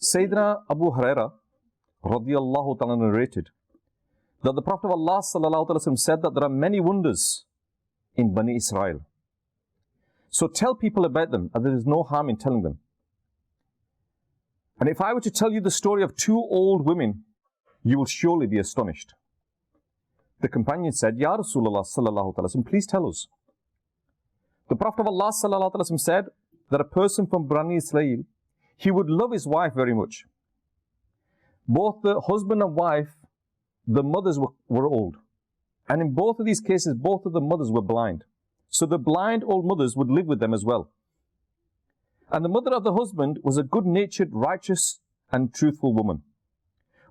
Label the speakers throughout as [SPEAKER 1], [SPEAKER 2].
[SPEAKER 1] Sayyidina Abu Huraira radiyallahu ta'ala narrated that the Prophet of Allah sallallahu alaihi wasallam said that there are many wonders in Bani Israel. So tell people about them, and there is no harm in telling them. And if I were to tell you the story of two old women, you will surely be astonished. The companion said, Ya Rasulullah sallallahu alaihi wasallam, please tell us. The Prophet of Allah sallallahu alaihi wasallam said that a person from Bani Israel, he would love his wife very much. Both the husband and wife, the mothers were old. And in both of these cases, both of the mothers were blind. So the blind old mothers would live with them as well. And the mother of the husband was a good-natured, righteous and truthful woman.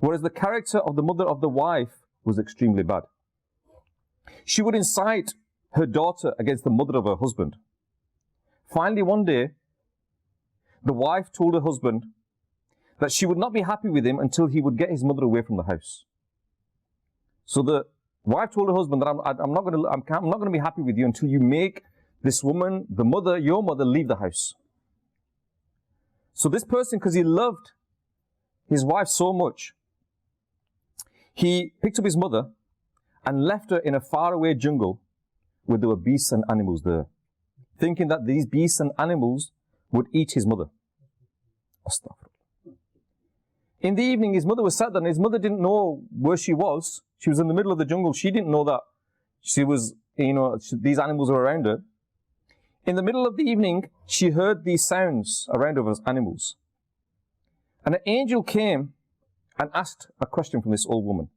[SPEAKER 1] Whereas the character of the mother of the wife was extremely bad. She would incite her daughter against the mother of her husband. Finally, one day, the wife told her husband that she would not be happy with him until he would get his mother away from the house. So the wife told her husband that I'm not going to be happy with you until you make this woman, the mother, your mother, leave the house. So this person, because he loved his wife so much, he picked up his mother and left her in a faraway jungle where there were beasts and animals there, thinking that these beasts and animals would eat his mother. In the evening, his mother was sat there, and his mother didn't know where she was. She was in the middle of the jungle. She didn't know that she was, these animals were around her. In the middle of the evening, she heard these sounds around her as animals. And an angel came and asked a question from this old woman.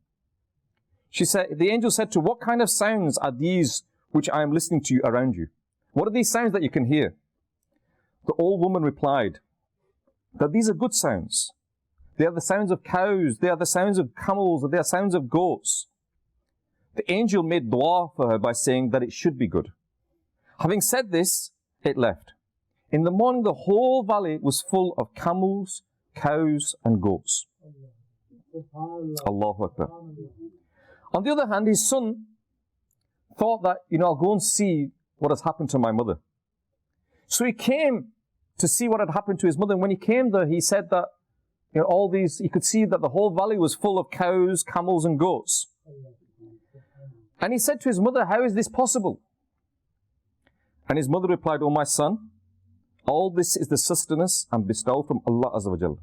[SPEAKER 1] The angel said to her, what kind of sounds are these which I am listening to around you? What are these sounds that you can hear? The old woman replied that these are good sounds. They are the sounds of cows, they are the sounds of camels, they are sounds of goats. The angel made dua for her by saying that it should be good. Having said this, it left. In the morning, the whole valley was full of camels, cows, and goats. Allahu Akbar. On the other hand, his son thought that, I'll go and see what has happened to my mother. So he came to see what had happened to his mother. And when he came there, he said that, he could see that the whole valley was full of cows, camels, and goats. And he said to his mother, how is this possible? And his mother replied, oh my son, all this is the sustenance and bestowal from Allah Azza wa Jal.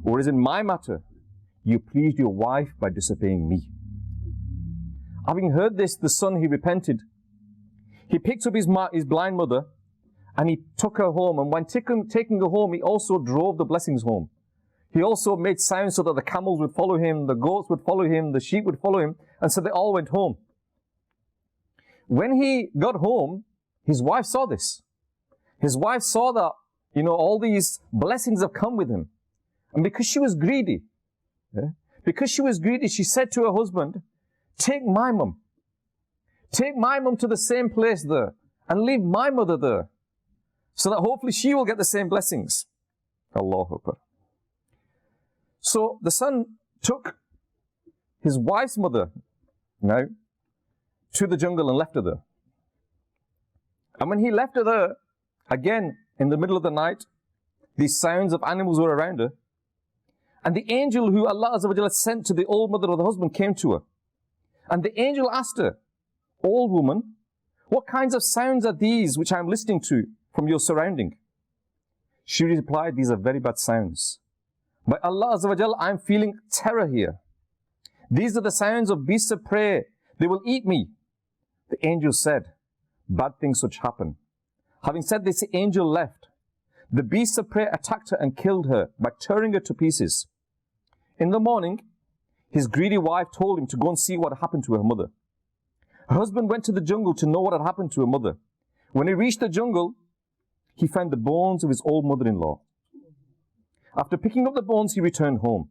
[SPEAKER 1] Whereas in my matter, you pleased your wife by disobeying me. Having heard this, the son, he repented. He picked up his blind mother and he took her home. And when taking her home, he also drove the blessings home. He also made sounds so that the camels would follow him, the goats would follow him, the sheep would follow him. And so they all went home. When he got home, his wife saw this. His wife saw that, all these blessings have come with him. And because she was greedy, she said to her husband, take my mum. Take my mum to the same place there and leave my mother there so that hopefully she will get the same blessings. Allahu Akbar. So the son took his wife's mother to the jungle and left her there. And when he left her there, again, in the middle of the night, these sounds of animals were around her. And the angel who Allah Azza wa Jalla sent to the old mother of the husband came to her. And the angel asked her, old woman, what kinds of sounds are these which I am listening to from your surrounding? She replied, these are very bad sounds. By Allah Azza wa Jalla, I am feeling terror here. These are the sounds of beasts of prey. They will eat me. The angel said, bad things such happen. Having said this, the angel left. The beasts of prey attacked her and killed her by tearing her to pieces. In the morning, his greedy wife told him to go and see what happened to her mother. Her husband went to the jungle to know what had happened to her mother. When he reached the jungle, he found the bones of his old mother-in-law. After picking up the bones, he returned home.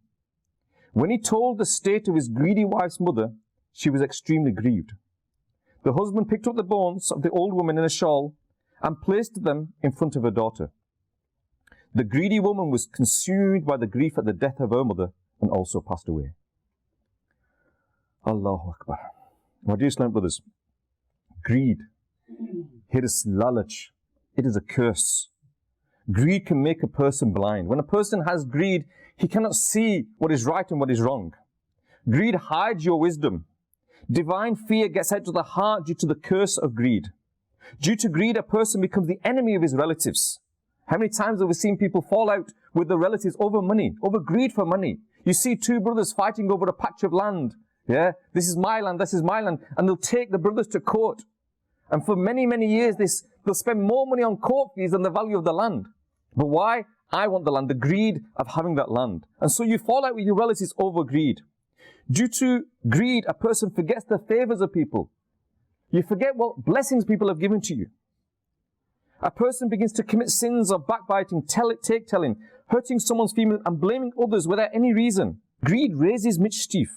[SPEAKER 1] When he told the state of his greedy wife's mother, she was extremely grieved. The husband picked up the bones of the old woman in a shawl and placed them in front of her daughter. The greedy woman was consumed by the grief at the death of her mother and also passed away. Allahu Akbar. My dear Islam brothers, greed, hirs, lalach, it is a curse. greed can make a person blind. When a person has greed, he cannot see what is right and what is wrong. Greed hides your wisdom. Divine fear gets out to the heart due to the curse of greed. Due to greed, a person becomes the enemy of his relatives. How many times have we seen people fall out with their relatives over money, over greed for money? You see two brothers fighting over a patch of land. Yeah, this is my land, this is my land. And they'll take the brothers to court. And for many, many years, they'll spend more money on court fees than the value of the land. But why? I want the land, the greed of having that land. And so you fall out with your relatives over greed. Due to greed, a person forgets the favors of people. You forget what blessings people have given to you. A person begins to commit sins of backbiting, take-telling, hurting someone's feelings and blaming others without any reason. Greed raises mischief.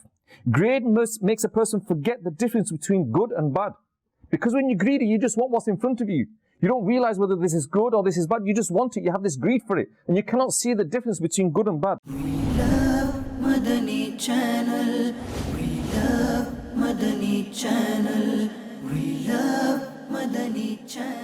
[SPEAKER 1] Greed makes a person forget the difference between good and bad. Because when you're greedy, you just want what's in front of you. You don't realize whether this is good or this is bad. You just want it. You have this greed for it. And you cannot see the difference between good and bad.
[SPEAKER 2] We love Madani Channel. We love Madani Channel. We love Madani Channel.